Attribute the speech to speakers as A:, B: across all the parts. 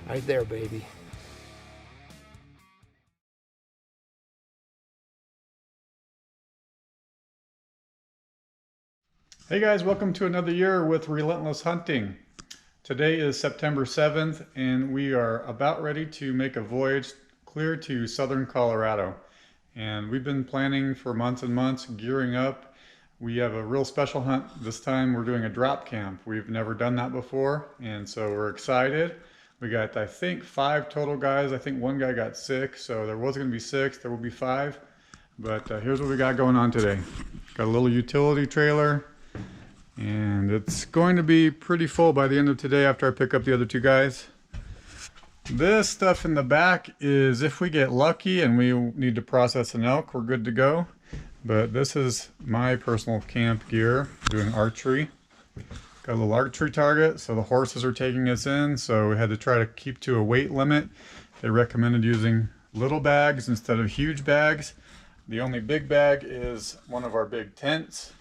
A: Right there, baby.
B: Hey guys, welcome to another year with Relentless Hunting. Today is September 7th and we are about ready to make a voyage clear to southern Colorado. And we've been planning for months and months, gearing up. We have a real special hunt. This time we're doing a drop camp. We've never done that before, and so we're excited. We got, I think, 5 total guys. I think one guy got sick, so there was going to be 6. There will be 5. But here's what we got going on today. Got a little utility trailer. And it's going to be pretty full by the end of today after I pick up the other 2 guys. This stuff in the back is if we get lucky and we need to process an elk, we're good to go. But this is my personal camp gear, doing archery. Got a little archery target, so the horses are taking us in, so we had to try to keep to a weight limit. They recommended using little bags instead of huge bags. The only big bag is one of our big tents.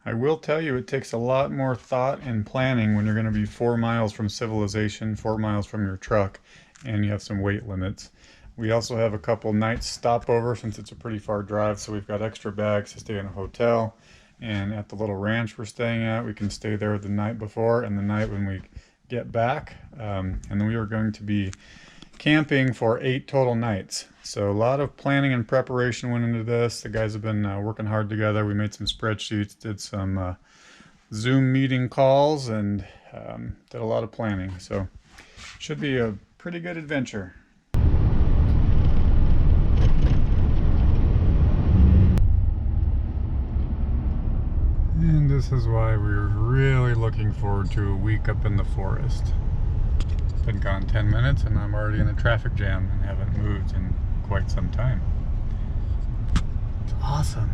B: I will tell you, it takes a lot more thought and planning when you're going to be 4 miles from civilization, 4 miles from your truck, and you have some weight limits. We also have a couple nights stopover since it's a pretty far drive, so we've got extra bags to stay in a hotel. And at the little ranch we're staying at, we can stay there the night before and the night when we get back. And then we are going to be camping for 8 total nights. So a lot of planning and preparation went into this. The guys have been working hard together. We made some spreadsheets, did some Zoom meeting calls, and did a lot of planning. So should be a pretty good adventure. And this is why we're really looking forward to a week up in the forest. Been gone 10 minutes and I'm already in a traffic jam and haven't moved in quite some time. It's awesome.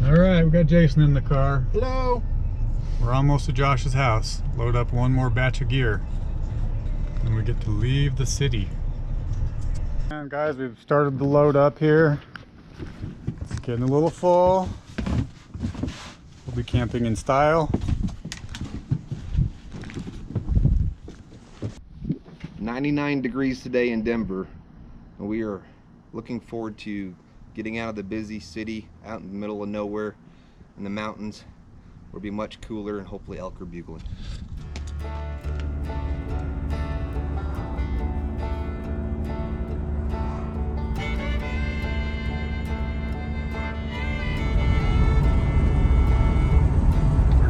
B: Alright, we got Jason in the car.
A: Hello.
B: We're almost to Josh's house. Load up one more batch of gear. And we get to leave the city. And guys, we've started the load up here. It's getting a little full. We'll be camping in style.
A: 99 degrees today in Denver, and we are looking forward to getting out of the busy city, out in the middle of nowhere in the mountains, where it'll be much cooler and hopefully elk are bugling.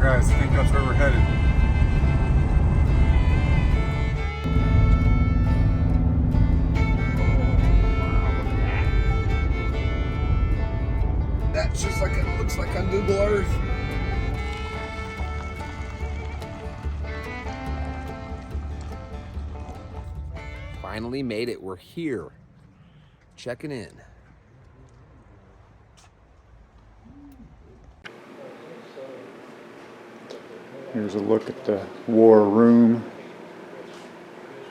B: Guys, I think that's where we're headed.
A: That's just like it looks like on Google Earth. Finally made it. We're here. Checking in.
B: Here's a look at the war room,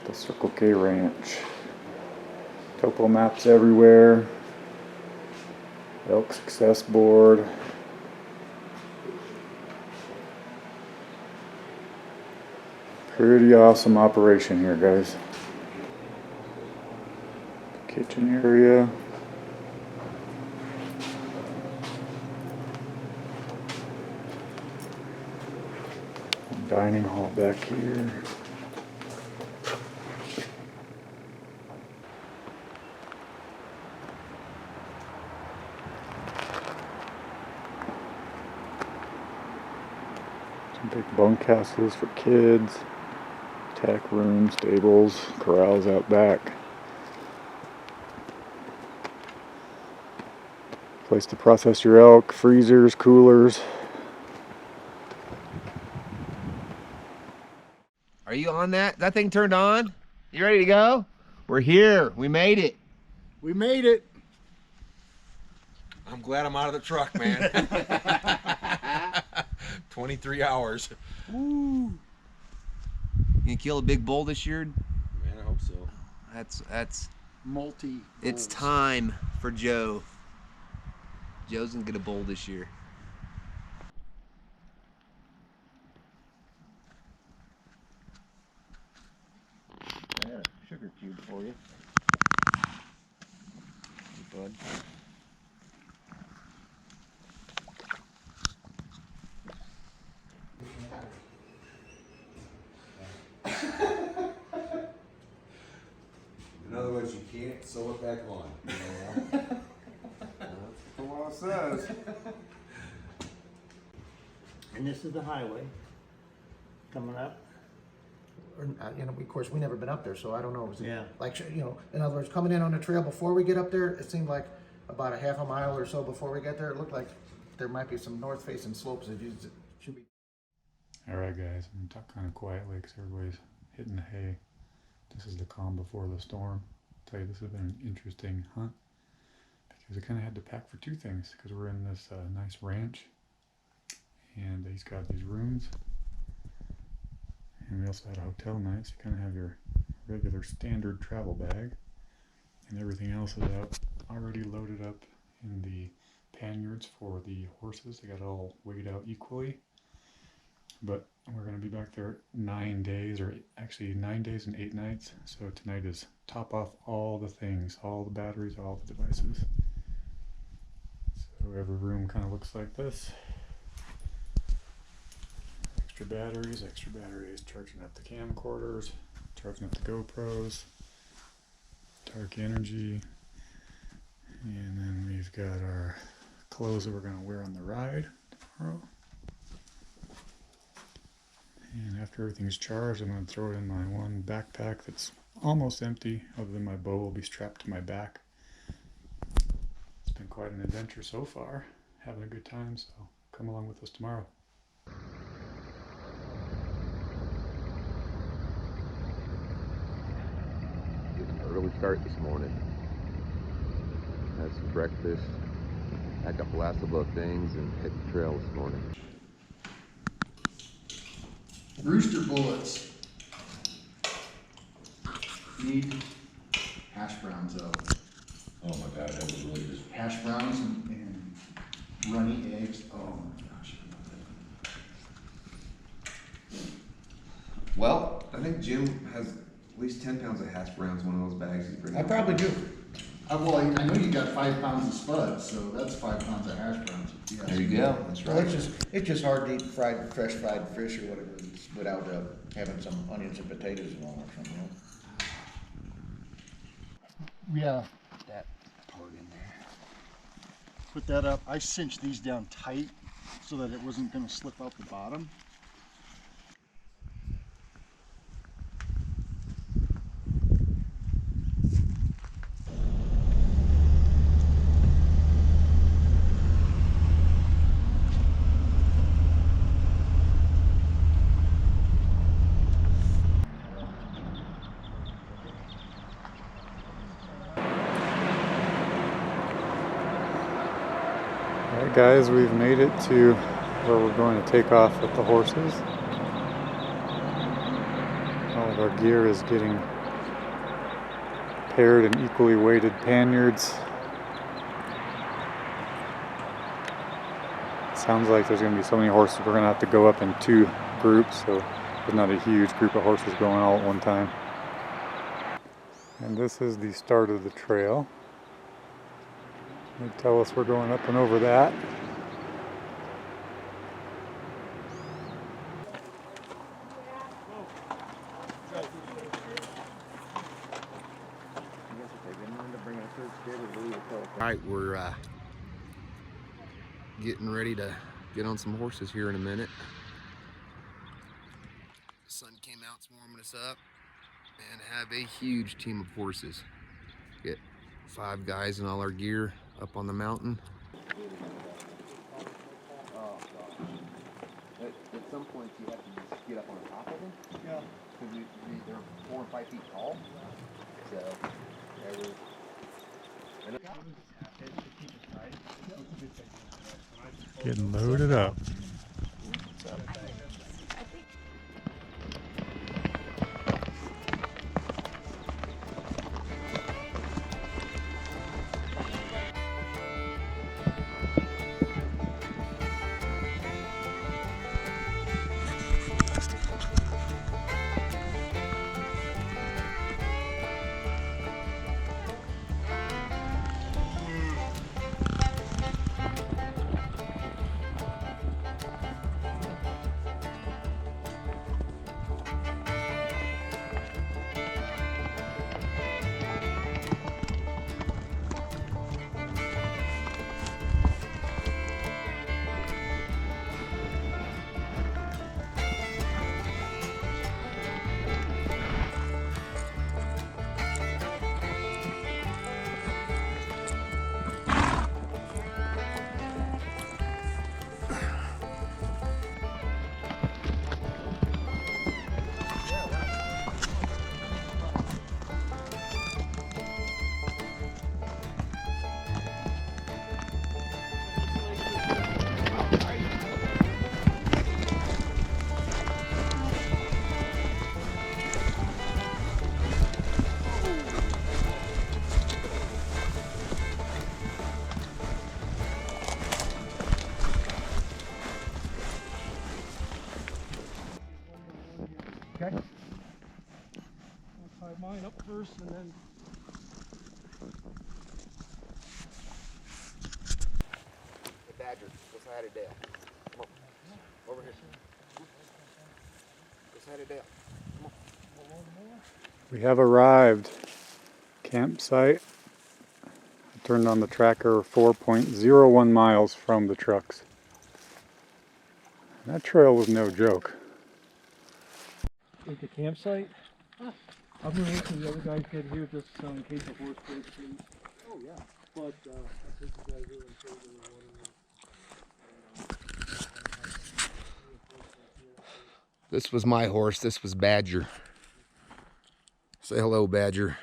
B: the Circle K Ranch. Topo maps everywhere. Elk success board. Pretty awesome operation here, guys. Kitchen area. Dining hall back here. Some big bunkhouses for kids, tack rooms, stables, corrals out back. Place to process your elk, freezers, coolers.
A: Are you on that? That thing turned on? You ready to go? We're here. We made it.
C: We made it.
D: I'm glad I'm out of the truck, man. 23 hours.
A: Woo. You can kill a big bull this year?
D: Man, I hope so.
A: That's
C: Multi.
A: It's time for Joe. Joe's gonna get a bull this year. cube for you. Hey, bud.
D: In other words, you can't sew it back on.
A: That's what the law says.
C: And this is the highway coming up.
E: Or, you know, of course, we never been up there, so I don't know. Was it
C: Yeah.
E: like, you know, in other words, coming in on the trail before we get up there, it seemed like about a half a mile or so before we get there, it looked like there might be some north-facing slopes that should be.
B: All right, guys, I'm gonna talk kind of quietly because everybody's hitting the hay. This is the calm before the storm. I'll tell you, this has been an interesting hunt because I kind of had to pack for two things because we're in this nice ranch, and he's got these rooms, and we also had a hotel night, so you kind of have your regular standard travel bag, and everything else is out already loaded up in the panniers for the horses. They got it all weighed out equally. But we're going to be back there 9 days, or actually 9 days and 8 nights. So tonight is top off all the things, all the batteries, all the devices. So every room kind of looks like this. Extra batteries, charging up the camcorders, charging up the GoPros, dark energy. And then we've got our clothes that we're going to wear on the ride tomorrow. And after everything's charged, I'm going to throw it in my one backpack that's almost empty, other than my bow will be strapped to my back. It's been quite an adventure so far. Having a good time, so come along with us tomorrow.
A: Getting an early start this morning. Had some breakfast, packed up the last of the things, and hit the trail this morning.
F: Rooster bullets need hash browns though.
D: Oh my God, that was really good.
F: Hash browns and runny eggs. Oh my gosh.
A: Well, I think Jim has at least 10 pounds of hash browns in one of those bags he's bringing.
E: I probably do.
F: Well, I know you got 5 pounds of spuds, so that's 5 pounds of hash browns. Yes.
A: There you go. That's
E: Well,
A: right.
E: it's just hard to eat fresh fried fish or whatever without having some onions and potatoes and all or something. You know?
F: Yeah. That part in there. Put that up. I cinched these down tight so that it wasn't going to slip out the bottom.
B: Alright guys, we've made it to where we're going to take off with the horses. All of our gear is getting paired in equally weighted panniers. Sounds like there's going to be so many horses we're going to have to go up in 2 groups, so there's not a huge group of horses going all at one time. And this is the start of the trail. They tell us we're going up and over that.
A: Alright, we're getting ready to get on some horses here in a minute. The sun came out, it's warming us up, and have a huge team of horses. Get 5 guys and all our gear up on the mountain. At some point you have to just get up on top of them.
F: Yeah.
A: Because they're 4 or 5 feet tall. So,
B: Getting loaded up.
F: mine up first and then.
A: The badger, go side of Dale. Come on. Over here. Go side of Dale. Come on.
B: We have arrived. Campsite. I turned on the tracker 4.01 miles from the trucks. That trail was no joke.
F: At the campsite? I've been listening to the other guys get here just in case of horse breaks. Oh yeah. But I think you guys are in favor of the water.
A: This was my horse. This was Badger. Say hello, Badger.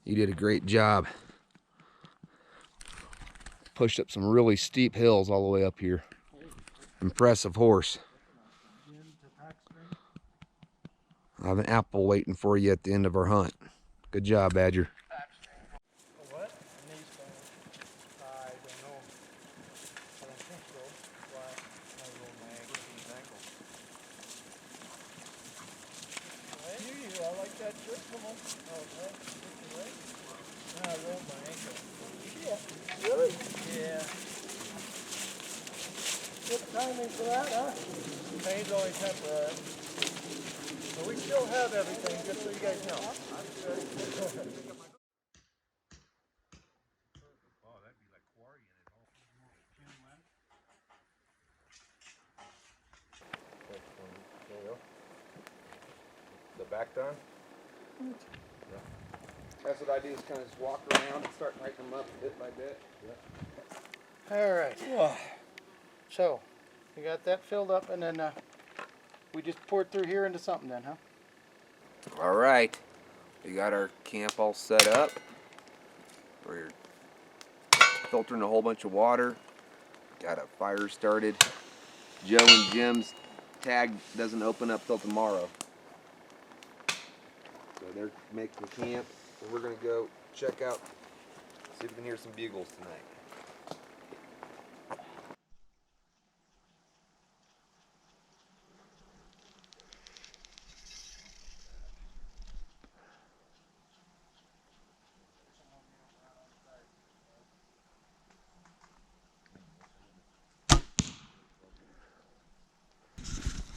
A: You did a great job. Pushed up some really steep hills all the way up here. Impressive horse. I have an apple waiting for you at the end of our hunt. Good job, Badger.
F: What? Knees bone. I don't know. I don't think so. Why? I rolled my ankle. I like that trick. Come on. Oh, right. Right. I rolled my ankle. Yeah. Really? Yeah. Good timing for that, huh? Pain's only temporary. But we still have everything, just so you guys know.
A: The back done? Yeah. That's what I do, is kind of just walk around and start tightening them up bit by bit.
E: All right. So, you got that filled up, and then we just poured through here into something then, huh?
A: All right, we got our camp all set up. We're filtering a whole bunch of water. Got a fire started. Joe and Jim's tag doesn't open up till tomorrow. So they're making camp. So we're gonna go check out, see if we can hear some bugles tonight.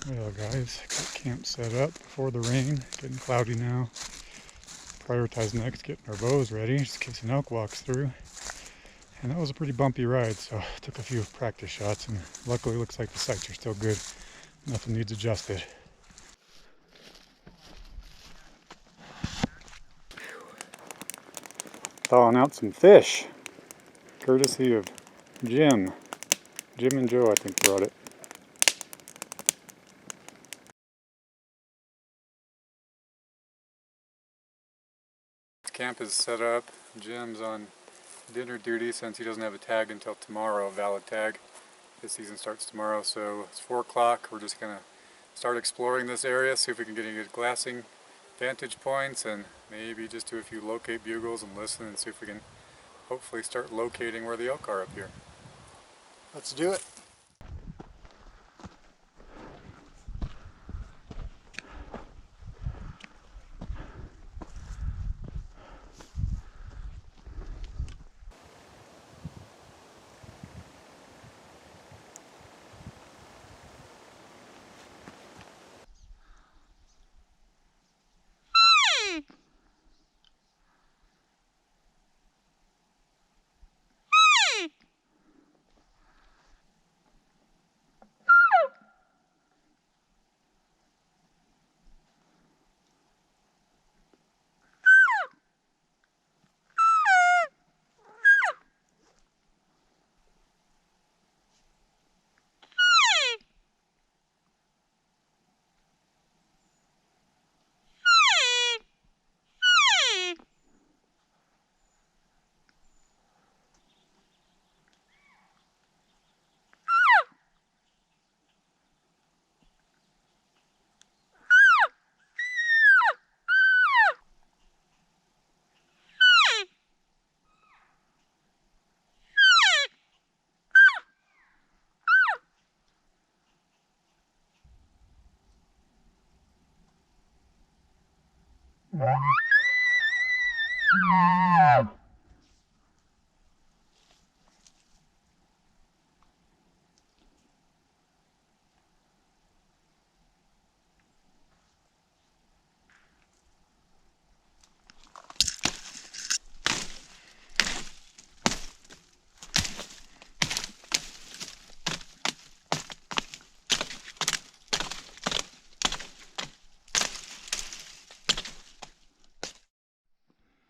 B: Well guys, got camp set up before the rain. Getting cloudy now. Prioritize next getting our bows ready, just in case an elk walks through. And that was a pretty bumpy ride, so took a few practice shots, and luckily looks like the sights are still good. Nothing needs adjusted. Thawing out some fish, courtesy of Jim. Jim and Joe, I think, brought it. Camp is set up. Jim's on dinner duty since he doesn't have a tag until tomorrow, a valid tag. His season starts tomorrow, so it's 4 o'clock. We're just gonna start exploring this area, see if we can get any good glassing vantage points, and maybe just do a few locate bugles and listen and see if we can hopefully start locating where the elk are up here.
E: Let's do it.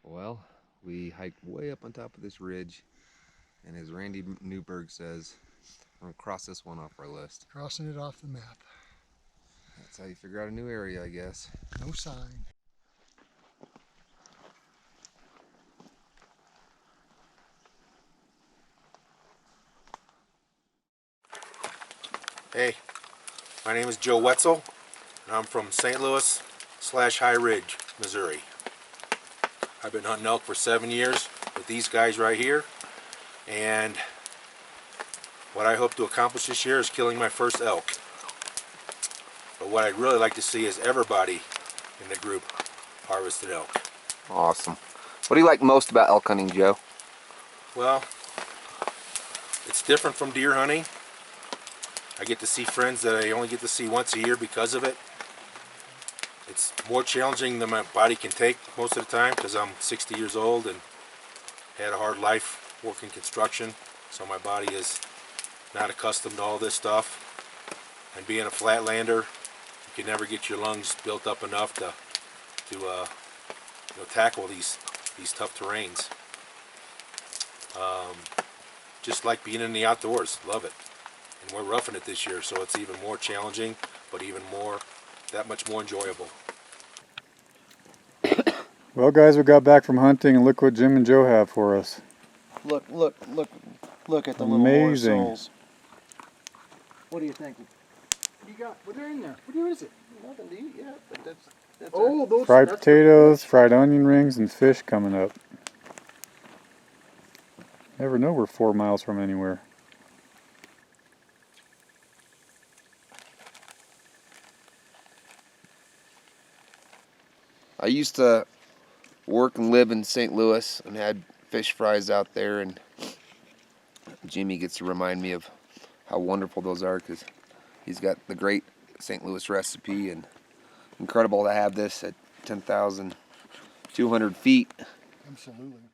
A: Well, we hiked way up on top of this ridge, and as Randy Newberg says, we're gonna cross this one off our list.
G: Crossing it off the map.
A: That's how you figure out a new area, I guess.
G: No sign.
H: Hey, my name is Joe Wetzel, and I'm from St. Louis / High Ridge, Missouri. I've been hunting elk for 7 years with these guys right here, and what I hope to accomplish this year is killing my first elk. But what I'd really like to see is everybody in the group harvested elk.
A: Awesome. What do you like most about elk hunting, Joe?
H: Well, it's different from deer hunting. I get to see friends that I only get to see once a year because of it. It's more challenging than my body can take most of the time because I'm 60 years old and had a hard life working construction, so my body is not accustomed to all this stuff. And being a flatlander, you can never get your lungs built up enough to tackle these tough terrains. Just like being in the outdoors, love it. And we're roughing it this year, so it's even more challenging, but that much more enjoyable.
B: Well, guys, we got back from hunting, and look what Jim and Joe have for us.
C: Look at the
B: Amazing.
C: little morsels. What do you think?
G: What do you got? What are in there? What is it?
C: Nothing to eat yet, but that's
G: Oh, those
B: Fried
G: that's
B: potatoes, fried onion rings, and fish coming up. Never know we're 4 miles from anywhere.
A: I used to work and live in St. Louis and had fish fries out there, and Jimmy gets to remind me of how wonderful those are because he's got the great St. Louis recipe, and incredible to have this at 10,200 feet.
G: Absolutely.